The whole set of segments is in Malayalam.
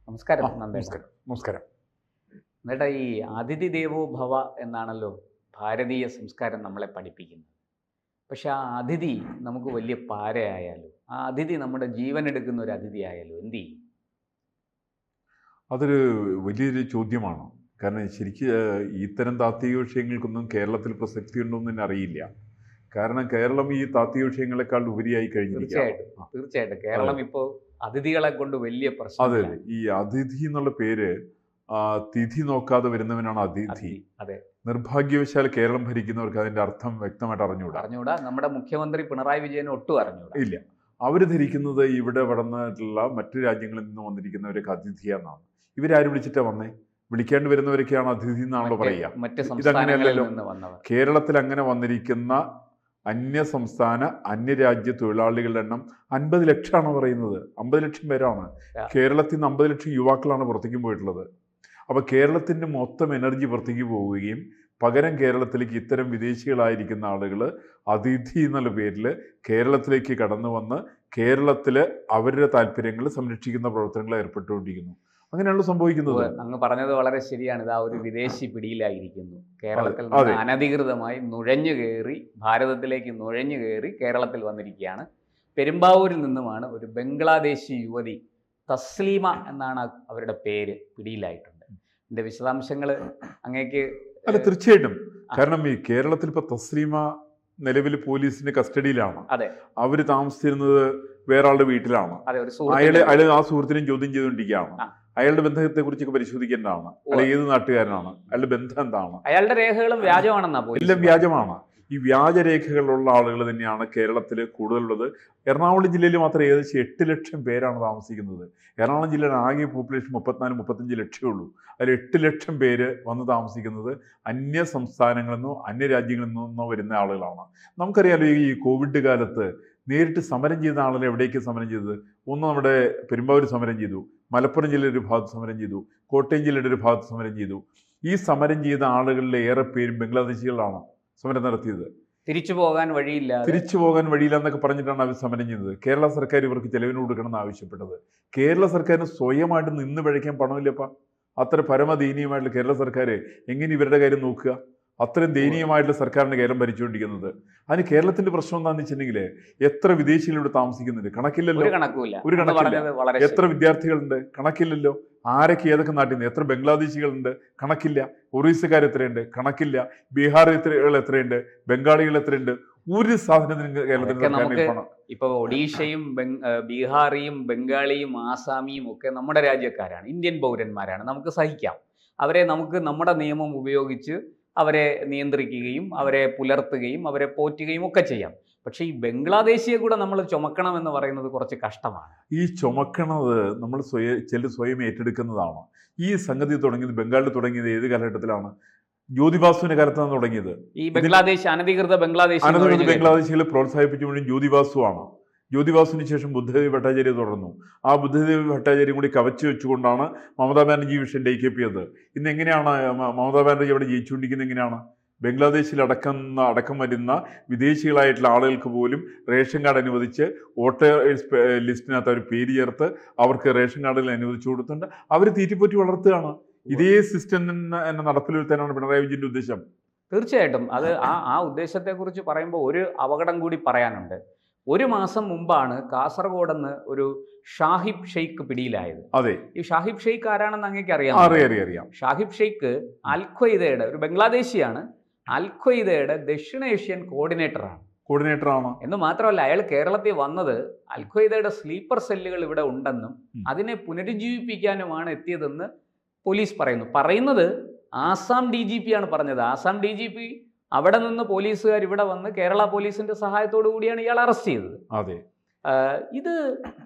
നമസ്കാരം നന്ദേട്ട. നമസ്കാരം. നമസ്കാരം. നന്ദേട്ട, ഈ അതിഥി ദേവോ ഭവ എന്നാണല്ലോ ഭാരതീയ സംസ്കാരം നമ്മളെ പഠിപ്പിക്കുന്നത്. പക്ഷെ ആ അതിഥി നമുക്ക് വലിയ പാരയായാലോ, ആ അതിഥി നമ്മുടെ ജീവൻ എടുക്കുന്ന ഒരു അതിഥി ആയാലോ എന്ത് ചെയ്യും? അതൊരു വലിയൊരു ചോദ്യമാണ്. കാരണം ഇത്തരം താത്വിക വിഷയങ്ങൾക്കൊന്നും കേരളത്തിൽ പ്രസക്തി ഉണ്ടോ എന്ന് തന്നെ അറിയില്ല. കാരണം കേരളം ഈ താത്വിക വിഷയങ്ങളെക്കാൾ ഉപരിയായി കഴിഞ്ഞിരിക്കുകയാണ്. തീർച്ചയായിട്ടും കേരളം ഇപ്പോൾ അതിഥികളെ കൊണ്ട് വലിയ അതെ, പ്രശ്നം. ഈ അതിഥി എന്നുള്ള പേര് തിഥി നോക്കാതെ വരുന്നവനാണ് അതിഥി. അതെ, നിർഭാഗ്യവശാൽ കേരളം ഭരിക്കുന്നവർക്ക് അതിന്റെ അർത്ഥം വ്യക്തമായിട്ട് അറിഞ്ഞൂടാ. നമ്മുടെ മുഖ്യമന്ത്രി പിണറായി വിജയൻ ഒട്ടും അറിഞ്ഞൂടാ. ഇല്ല. അവർ ധരിക്കുന്നത് ഇവിടെ വളർന്നിട്ടുള്ള മറ്റു രാജ്യങ്ങളിൽ നിന്ന് വന്നിരിക്കുന്നവരൊക്കെ അതിഥിയാണെന്നാണ്. ഇവരാരും വിളിച്ചിട്ടാ വന്നേ? വിളിക്കേണ്ടി വരുന്നവരൊക്കെയാണ് അതിഥി എന്നാണല്ലോ പറയുക. മറ്റ് സംസ്ഥാനങ്ങളിൽ നിന്ന് വന്നവർ. കേരളത്തിൽ അങ്ങനെ വന്നിരിക്കുന്ന അന്യസംസ്ഥാന അന്യരാജ്യ തൊഴിലാളികളുടെ എണ്ണം 50 ലക്ഷമാണ് പറയുന്നത്. 50 ലക്ഷം പേരാണ്. കേരളത്തിൽ നിന്ന് 50 ലക്ഷം യുവാക്കളാണ് പുറത്തേക്ക് പോയിട്ടുള്ളത്. അപ്പോൾ കേരളത്തിൻ്റെ മൊത്തം എനർജി പുറത്തേക്ക് പോവുകയും പകരം കേരളത്തിലേക്ക് ഇത്തരം വിദേശികളായിരിക്കുന്ന ആളുകൾ അതിഥി എന്നുള്ള പേരിൽ കേരളത്തിലേക്ക് കടന്നു വന്ന് കേരളത്തിൽ അവരുടെ താല്പര്യങ്ങൾ സംരക്ഷിക്കുന്ന പ്രവർത്തനങ്ങൾ ഏർപ്പെട്ടുകൊണ്ടിരിക്കുന്നു. അങ്ങനെയാണല്ലോ സംഭവിക്കുന്നത്. അങ്ങ് പറഞ്ഞത് വളരെ ശരിയാണ്. ഇതാ ഒരു വിദേശി പിടിയിലായിരിക്കുന്നു. കേരളത്തിൽ നിന്ന് അനധികൃതമായി നുഴഞ്ഞു കയറി, ഭാരതത്തിലേക്ക് നുഴഞ്ഞു കയറി കേരളത്തിൽ വന്നിരിക്കുകയാണ്. പെരുമ്പാവൂരിൽ നിന്നുമാണ് ഒരു ബംഗ്ലാദേശി യുവതി, തസ്ലീമ എന്നാണ് അവരുടെ പേര്, പിടിയിലായിട്ടുണ്ട്. എൻ്റെ വിശദാംശങ്ങൾ അങ്ങേക്ക്. അല്ല, തീർച്ചയായിട്ടും. കാരണം ഈ കേരളത്തിൽ ഇപ്പോൾ തസ്ലീമ നിലവിൽ പോലീസിന്റെ കസ്റ്റഡിയിലാണ്. അതെ, അവർ താമസിച്ചിരുന്നത് വേറെ ആളുടെ വീട്ടിലാണ്. അയാൾ ആ സുഹൃത്തിനെയും ചോദ്യം ചെയ്തുകൊണ്ടിരിക്കുകയാണ്. അയാളുടെ ബന്ധത്തെ കുറിച്ചൊക്കെ പരിശോധിക്കേണ്ടതാണ്. അയാൾ ഏത് നാട്ടുകാരനാണ്, അയാളുടെ ബന്ധം എന്താണ്? അയാളുടെ രേഖകളും വ്യാജമാണെന്നാ എല്ലാം വ്യാജമാണ്. ഈ വ്യാജരേഖകളുള്ള ആളുകൾ തന്നെയാണ് കേരളത്തിൽ കൂടുതലുള്ളത്. എറണാകുളം ജില്ലയിൽ മാത്രം ഏകദേശം 8 ലക്ഷം പേരാണ് താമസിക്കുന്നത്. എറണാകുളം ജില്ലയുടെ ആകെ പോപ്പുലേഷൻ 34-35 ലക്ഷമേ ഉള്ളൂ. അതിൽ 8 ലക്ഷം പേര് വന്ന് താമസിക്കുന്നത് അന്യ സംസ്ഥാനങ്ങളിൽ നിന്നോ അന്യ രാജ്യങ്ങളിൽ നിന്നോ വരുന്ന ആളുകളാണ്. നമുക്കറിയാലോ, ഈ കോവിഡ് കാലത്ത് നേരിട്ട് സമരം ചെയ്ത ആളുകൾ എവിടേക്ക് സമരം ചെയ്തത്? ഒന്ന് നമ്മുടെ പെരുമ്പാവൂർ സമരം ചെയ്തു, മലപ്പുറം ജില്ലയുടെ ഒരു ഭാഗത്ത് സമരം ചെയ്തു, കോട്ടയം ജില്ലയുടെ ഒരു ഭാഗത്ത് സമരം ചെയ്തു. ഈ സമരം ചെയ്ത ആളുകളിലെ ഏറെ പേരും ബംഗ്ലാദേശികളാണ് സമരം നടത്തിയത്. തിരിച്ചു പോകാൻ വഴിയില്ല എന്നൊക്കെ പറഞ്ഞിട്ടാണ് അവർ സമരം ചെയ്തത്. കേരള സർക്കാർ ഇവർക്ക് ചെലവിന് കൊടുക്കണം എന്ന് ആവശ്യപ്പെട്ടത്. കേരള സർക്കാരിന് സ്വയമായിട്ട് നിന്ന് പഴയ്ക്കാൻ പണമില്ലപ്പാ. അത്ര പരമദയനീയമായിട്ടുള്ള കേരള സർക്കാർ എങ്ങനെ ഇവരുടെ കാര്യം നോക്കുക? അത്രയും ദയനീയമായിട്ടുള്ള സർക്കാരിന് കേരളം ഭരിച്ചുകൊണ്ടിരിക്കുന്നത്. അതിന് കേരളത്തിന്റെ പ്രശ്നം എന്താണെന്ന് വെച്ചിട്ടുണ്ടെങ്കിൽ എത്ര വിദേശികൾ ഇവിടെ താമസിക്കുന്നുണ്ട്? കണക്കില്ലല്ലോ. ഒരു കണക്കില്ല. എത്ര വിദ്യാർത്ഥികളുണ്ട്? കണക്കില്ലല്ലോ. ആരൊക്കെ ഏതൊക്കെ നാട്ടിൽ നിന്ന്? എത്ര ബംഗ്ലാദേശികളുണ്ട്? കണക്കില്ല. ഒറീസക്കാർ എത്രയുണ്ട്? കണക്കില്ല. ബീഹാർ എത്രയുണ്ട്? ബംഗാളികൾ എത്രയുണ്ട്? ഒരു സാധനത്തിന് കേരളത്തിൽ ഇപ്പൊ ഒഡീഷയും ബീഹാറിയും ബംഗാളിയും ആസാമിയും ഒക്കെ നമ്മുടെ രാജ്യക്കാരാണ്, ഇന്ത്യൻ പൗരന്മാരാണ്. നമുക്ക് സഹിക്കാം. അവരെ നമുക്ക് നമ്മുടെ നിയമം ഉപയോഗിച്ച് അവരെ നിയന്ത്രിക്കുകയും അവരെ പുലർത്തുകയും അവരെ പോറ്റുകയും ഒക്കെ ചെയ്യാം. പക്ഷെ ഈ ബംഗ്ലാദേശിയെ കൂടെ നമ്മൾ ചുമക്കണം എന്ന് പറയുന്നത് കുറച്ച് കഷ്ടമാണ്. ഈ ചുമക്കണത് നമ്മൾ സ്വയം ഏറ്റെടുക്കുന്നതാണ്. ഈ സംഗതി തുടങ്ങിയത്, ബംഗാളിൽ തുടങ്ങിയത് ഏത് കാലഘട്ടത്തിലാണ്? ജ്യോതിബാസുവിന്റെ കാലത്താണ് തുടങ്ങിയത്. ഈ ബംഗ്ലാദേശ് അനധികൃത ബംഗ്ലാദേശികളെ പ്രോത്സാഹിപ്പിച്ചുകൊണ്ട് ജ്യോതിബാസുവാണ്. ജ്യോതിബാസുവിന് ശേഷം ബുദ്ധദേവ് ഭട്ടാചാര്യ തുടർന്നു. ആ ബുദ്ധദേവ് ഭട്ടാചാര്യം കൂടി കവച്ചു വെച്ചുകൊണ്ടാണ് മമതാ ബാനർജി വിഷൻ ഡേക്കപ്പിയത്. ഇന്ന് എങ്ങനെയാണ് മമതാ ബാനർജി അവിടെ ജയിച്ചുകൊണ്ടിരിക്കുന്നത്? എങ്ങനെയാണ്? ബംഗ്ലാദേശിൽ അടക്കം വരുന്ന വിദേശികളായിട്ടുള്ള ആളുകൾക്ക് പോലും റേഷൻ കാർഡ് അനുവദിച്ച് വോട്ടേഴ്സ് ലിസ്റ്റിനകത്ത് അവർ പേര് ചേർത്ത് അവർക്ക് റേഷൻ കാർഡിൽ അനുവദിച്ചു കൊടുത്തുകൊണ്ട് അവർ തീറ്റിപ്പറ്റി വളർത്തുകയാണ്. ഇതേ സിസ്റ്റം തന്നെ നടപ്പിൽ വരുത്താനാണ് പിണറായി വിജയന്റെ ഉദ്ദേശം. തീർച്ചയായിട്ടും. അത് ആ ഉദ്ദേശത്തെക്കുറിച്ച് പറയുമ്പോൾ ഒരു അപകടം കൂടി പറയാനുണ്ട്. ഒരു മാസം മുമ്പാണ് കാസർഗോഡ് നിന്ന് ഒരു ഷാഹിബ് ഷെയ്ഖ് പിടിയിലായത്. അതെ, ഈ ഷാഹിബ് ഷെയ്ഖ് ആരാണെന്ന് അങ്ങേക്ക് അറിയാം? ഷാഹിബ് ഷെയ്ഖ് അൽഖ്വയ്ദയുടെ ഒരു ബംഗ്ലാദേശിയാണ്. അൽഖ്വയ്ദയുടെ ദക്ഷിണേഷ്യൻ കോർഡിനേറ്ററാണ് എന്ന് മാത്രമല്ല, അയാൾ കേരളത്തിൽ വന്നത് അൽഖ്വയ്ദയുടെ സ്ലീപ്പർ സെല്ലുകൾ ഇവിടെ ഉണ്ടെന്നും അതിനെ പുനരുജ്ജീവിപ്പിക്കാനുമാണ് എത്തിയതെന്ന് പോലീസ് പറയുന്നത് ആസാം DGP ആണ് പറഞ്ഞത്. ആസാം DGP അവിടെ നിന്ന് പോലീസുകാർ ഇവിടെ വന്ന് കേരള പോലീസിന്റെ സഹായത്തോടു കൂടിയാണ് ഇയാൾ അറസ്റ്റ് ചെയ്തത്. അതെ, ഇത്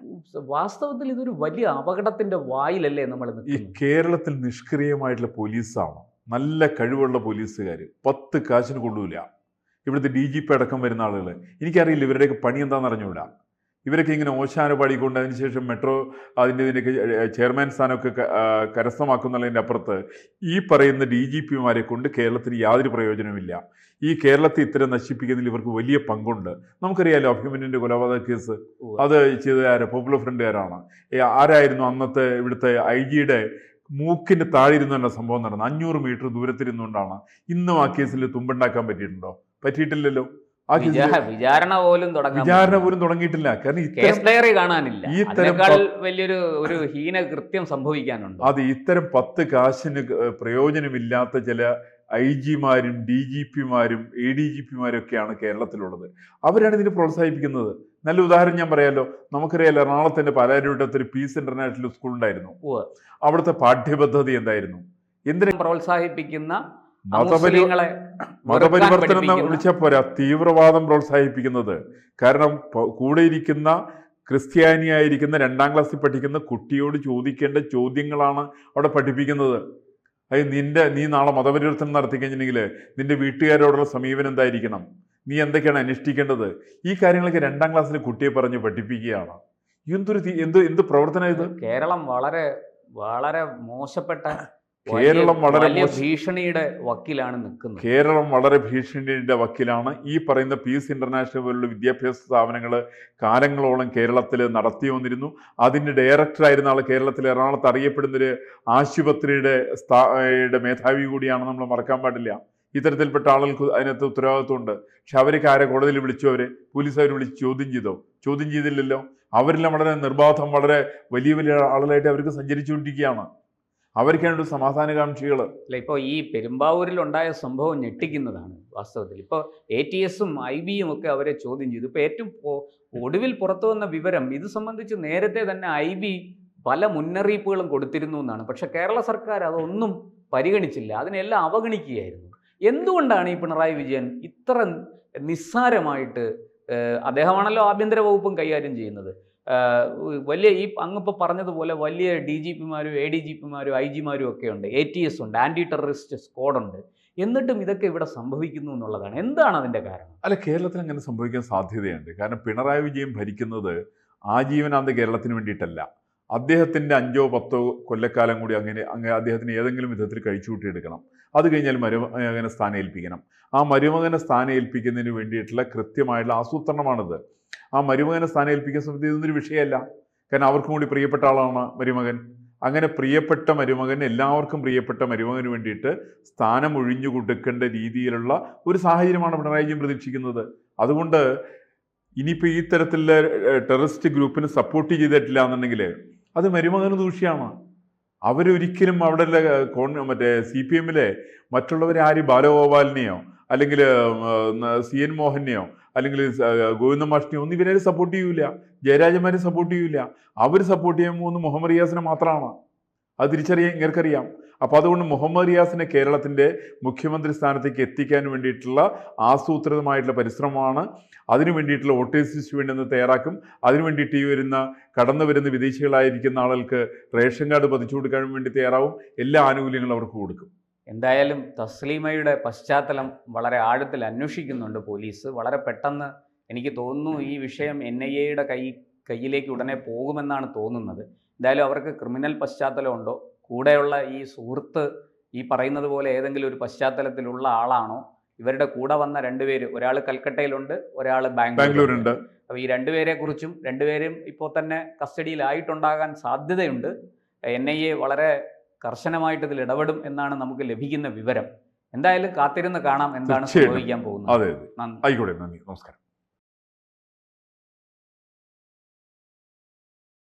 വാസ്തവത്തിൽ ഇതൊരു വലിയ അപകടത്തിന്റെ വായിലല്ലേ നമ്മൾ? ഈ കേരളത്തിൽ നിഷ്ക്രിയമായിട്ടുള്ള പോലീസാണ്. നല്ല കഴിവുള്ള പോലീസുകാർ 10 കാശിന് കൊള്ളൂല. ഇവിടുത്തെ DGP അടക്കം വരുന്ന ആളുകൾ, എനിക്കറിയില്ല ഇവരുടെയൊക്കെ പണി എന്താണെന്ന് അറിഞ്ഞൂല. ഇവരൊക്കെ ഇങ്ങനെ ഓശാന പാടിക്കൊണ്ട് അതിനുശേഷം മെട്രോ ഇതിൻ്റെയൊക്കെ ചെയർമാൻ സ്ഥാനമൊക്കെ കരസ്ഥമാക്കുന്നുള്ളതിൻ്റെ അപ്പുറത്ത് ഈ പറയുന്ന DGPമാരെ കൊണ്ട് കേരളത്തിന് യാതൊരു പ്രയോജനമില്ല. ഈ കേരളത്തെ ഇത്തരം നശിപ്പിക്കുന്നതിൽ ഇവർക്ക് വലിയ പങ്കുണ്ട്. നമുക്കറിയാലോ അഭിമന്യുവിൻ്റെ കൊലപാതക കേസ് അത് ചെയ്ത പോപ്പുലർ ഫ്രണ്ടുകാരാണ്. ആരായിരുന്നു അന്നത്തെ ഇവിടുത്തെ IG-യുടെ മൂക്കിൻ്റെ താഴെയിരുന്നു എന്ന സംഭവം നടന്നത്. 500 മീറ്റർ ദൂരത്തിരുന്നുകൊണ്ടാണ്. ഇന്നും ആ കേസിൽ തുമ്പുണ്ടാക്കാൻ പറ്റിയിട്ടുണ്ടോ? പറ്റിയിട്ടില്ലല്ലോ. ആ വിചാരണ പോലും തുടങ്ങിയിട്ടില്ല. കാരണം കാണാനില്ല. വലിയൊരു ഹീന കൃത്യം സംഭവിക്കാനുണ്ട്. അത് ഇത്തരം 10 കാശിന് പ്രയോജനമില്ലാത്ത ചില IG-മാരും DGPമാരും ADGPമാരും ഒക്കെയാണ് കേരളത്തിലുള്ളത്. അവരാണ് ഇതിനെ പ്രോത്സാഹിപ്പിക്കുന്നത്. നല്ല ഉദാഹരണം ഞാൻ പറയാലോ. നമുക്കറിയാലോ എറണാകുളത്തിന്റെ പാലാരിവട്ടത്ത് ഒരു പീസ് ഇന്റർനാഷണൽ സ്കൂൾ ഉണ്ടായിരുന്നു. അവിടുത്തെ പാഠ്യപദ്ധതി എന്തായിരുന്നു? എന്തിനെ പ്രോത്സാഹിപ്പിക്കുന്ന മതപരിവർത്തനം എന്ന് വിളിച്ചാൽ പോരാ, തീവ്രവാദം പ്രോത്സാഹിപ്പിക്കുന്നത്. കാരണം കൂടെ ഇരിക്കുന്ന ക്രിസ്ത്യാനിയായിരിക്കുന്ന 2ാം ക്ലാസ്സിൽ പഠിക്കുന്ന കുട്ടിയോട് ചോദിക്കേണ്ട ചോദ്യങ്ങളാണ് അവിടെ പഠിപ്പിക്കുന്നത്. നീ നാളെ മതപരിവർത്തനം നടത്തി കഴിഞ്ഞിട്ടുണ്ടെങ്കിൽ നിന്റെ വീട്ടുകാരോടുള്ള സമീപനം എന്തായിരിക്കണം, നീ എന്തൊക്കെയാണ് അനുഷ്ഠിക്കേണ്ടത്, ഈ കാര്യങ്ങളൊക്കെ 2ാം ക്ലാസ്സിലെ കുട്ടിയെ പറഞ്ഞ് പഠിപ്പിക്കുകയാണ്. എന്ത് പ്രവർത്തനം ഇത്? കേരളം വളരെ വളരെ മോശപ്പെട്ട ഭീഷണിയുടെ വക്കിലാണ് നിൽക്കുന്നത്. കേരളം വളരെ ഭീഷണിയുടെ വക്കിലാണ്. ഈ പറയുന്ന പീസ് ഇന്റർനാഷണൽ പോലുള്ള വിദ്യാഭ്യാസ സ്ഥാപനങ്ങൾ കാലങ്ങളോളം കേരളത്തിൽ നടത്തി വന്നിരുന്നു. അതിൻ്റെ ഡയറക്ടറായിരുന്ന ആൾ കേരളത്തിൽ എറണാകുളത്ത് അറിയപ്പെടുന്നൊരു ആശുപത്രിയുടെ മേധാവി കൂടിയാണ്. നമ്മൾ മറക്കാൻ പാടില്ല. ഇത്തരത്തിൽപ്പെട്ട ആളുകൾക്ക് അതിനകത്ത് ഉത്തരവാദിത്വമുണ്ട്. പക്ഷെ അവരൊക്കെ ആരെ കോടതിയിൽ വിളിച്ചു? പോലീസ് അവർ വിളിച്ച് ചോദ്യം ചെയ്തോ? ചോദ്യം ചെയ്തില്ലല്ലോ. അവരെല്ലാം വളരെ നിർബാധം വളരെ വലിയ വലിയ ആളുകളായിട്ട് അവർക്ക് സഞ്ചരിച്ചുകൊണ്ടിരിക്കുകയാണ്. അവർക്കാണ് ഒരു സമാധാനകാംക്ഷികൾ. അല്ല, ഇപ്പോൾ ഈ പെരുമ്പാവൂരിൽ ഉണ്ടായ സംഭവം ഞെട്ടിക്കുന്നതാണ് വാസ്തവത്തിൽ. ഇപ്പോൾ ATS-ഉം IB-യും ഒക്കെ അവരെ ചോദ്യം ചെയ്തു. ഇപ്പോൾ ഏറ്റവും ഒടുവിൽ പുറത്തു വന്ന വിവരം ഇത് സംബന്ധിച്ച് നേരത്തെ തന്നെ IB പല മുന്നറിയിപ്പുകളും കൊടുത്തിരുന്നു എന്നാണ്. പക്ഷെ കേരള സർക്കാർ അതൊന്നും പരിഗണിച്ചില്ല, അതിനെല്ലാം അവഗണിക്കുകയായിരുന്നു. എന്തുകൊണ്ടാണ് ഈ പിണറായി വിജയൻ ഇത്ര നിസ്സാരമായിട്ട്, അദ്ദേഹമാണല്ലോ ആഭ്യന്തര വകുപ്പും കൈകാര്യം ചെയ്യുന്നത്, വലിയ ഈ അങ്ങിപ്പോൾ പറഞ്ഞതുപോലെ വലിയ DGPമാരും ADGPമാരും IG-മാരും ഒക്കെ ഉണ്ട്, ATS ഉണ്ട്, ആൻറ്റി ടെററിസ്റ്റ് സ്ക്വാഡുണ്ട്, എന്നിട്ടും ഇതൊക്കെ ഇവിടെ സംഭവിക്കുന്നു എന്നുള്ളതാണ്. എന്താണ് അതിൻ്റെ കാരണം? അല്ല, കേരളത്തിൽ അങ്ങനെ സംഭവിക്കാൻ സാധ്യതയുണ്ട്. കാരണം പിണറായി വിജയൻ ഭരിക്കുന്നത് ആജീവനാന്ത കേരളത്തിന് വേണ്ടിയിട്ടല്ല. അദ്ദേഹത്തിൻ്റെ 5 or 10 കൊല്ലക്കാലം കൂടി അങ്ങനെ അദ്ദേഹത്തിന് ഏതെങ്കിലും വിധത്തിൽ കഴിച്ചുകൂട്ടിയെടുക്കണം. അത് കഴിഞ്ഞാൽ മരുമകനെ സ്ഥാനേൽപ്പിക്കണം. ആ മരുമകനെ സ്ഥാനേൽപ്പിക്കുന്നതിന് വേണ്ടിയിട്ടുള്ള കൃത്യമായിട്ടുള്ള ആസൂത്രണമാണിത്. ആ മരുമകനെ സ്ഥാനേൽപ്പിക്കാൻ സമയത്ത് ഇതൊന്നൊരു വിഷയമല്ല. കാരണം അവർക്കും കൂടി പ്രിയപ്പെട്ട ആളാണ് മരുമകൻ. അങ്ങനെ പ്രിയപ്പെട്ട മരുമകൻ, എല്ലാവർക്കും പ്രിയപ്പെട്ട മരുമകന് വേണ്ടിയിട്ട് സ്ഥാനം ഒഴിഞ്ഞു കൊടുക്കേണ്ട രീതിയിലുള്ള ഒരു സാഹചര്യമാണ് പിണറായി വിജയൻ പ്രതീക്ഷിക്കുന്നത്. അതുകൊണ്ട് ഇനിയിപ്പോൾ ഈ തരത്തിലുള്ള ടെററിസ്റ്റ് ഗ്രൂപ്പിന് സപ്പോർട്ട് ചെയ്തിട്ടില്ല എന്നുണ്ടെങ്കിൽ അത് മരുമകന് ദൂഷ്യമാണ്. അവരൊരിക്കലും അവിടെ മറ്റേ CPM-ലെ മറ്റുള്ളവരെ ബാലഗോപാലിനെയോ അല്ലെങ്കിൽ CN മോഹനെയോ അല്ലെങ്കിൽ ഗോവിന്ദ മാഷിനെയോ ഒന്നും ഇവരെ സപ്പോർട്ട് ചെയ്യൂല. ജയരാജന്മാരെ സപ്പോർട്ട് ചെയ്യൂല. അവർ സപ്പോർട്ട് ചെയ്യാൻ പോകുന്ന മുഹമ്മദ് റിയാസിനെ മാത്രമാണ്. അത് തിരിച്ചറിയാൻ ഇങ്ങർക്കറിയാം. അപ്പോൾ അതുകൊണ്ട് മുഹമ്മദ് റിയാസിനെ കേരളത്തിൻ്റെ മുഖ്യമന്ത്രി സ്ഥാനത്തേക്ക് എത്തിക്കാൻ വേണ്ടിയിട്ടുള്ള ആസൂത്രിതമായിട്ടുള്ള പരിശ്രമമാണ്. അതിനു വേണ്ടിയിട്ടുള്ള വോട്ടേഴ്സ് ലിസ്റ്റ് വേണ്ടി തയ്യാറാക്കും. അതിനു വേണ്ടിയിട്ട് കടന്നു വരുന്ന വിദേശികളായിരിക്കുന്ന ആളുകൾക്ക് റേഷൻ കാർഡ് പതിച്ചു കൊടുക്കാൻ വേണ്ടി തയ്യാറാവും. എല്ലാ ആനുകൂല്യങ്ങളും അവർക്ക് കൊടുക്കും. എന്തായാലും തസ്ലീമയുടെ പശ്ചാത്തലം വളരെ ആഴത്തിൽ അന്വേഷിക്കുന്നുണ്ട് പോലീസ്. വളരെ പെട്ടെന്ന് എനിക്ക് തോന്നുന്നു ഈ വിഷയം NIA-യുടെ കയ്യിലേക്ക് ഉടനെ പോകുമെന്നാണ് തോന്നുന്നത്. എന്തായാലും അവർക്ക് ക്രിമിനൽ പശ്ചാത്തലമുണ്ടോ, കൂടെയുള്ള ഈ സുഹൃത്ത് ഈ പറയുന്നത് പോലെ ഏതെങ്കിലും ഒരു പശ്ചാത്തലത്തിലുള്ള ആളാണോ, ഇവരുടെ കൂടെ വന്ന 2 പേര്, ഒരാൾ കൽക്കട്ടയിലുണ്ട്, ഒരാൾ ബാംഗ്ലൂരുണ്ട്. അപ്പോൾ ഈ 2 പേരെ കുറിച്ചും 2 പേരും ഇപ്പോൾ തന്നെ കസ്റ്റഡിയിലായിട്ടുണ്ടാകാൻ സാധ്യതയുണ്ട്. NIA വളരെ കർശനമായിട്ട് ഇതിൽ ഇടപെടും എന്നാണ് നമുക്ക് ലഭിക്കുന്ന വിവരം. എന്തായാലും കാത്തിരുന്ന് കാണാം എന്താണ് സംഭവിക്കാൻ പോകുന്നത്. ആയിക്കോട്ടെ, നന്ദി, നമസ്കാരം.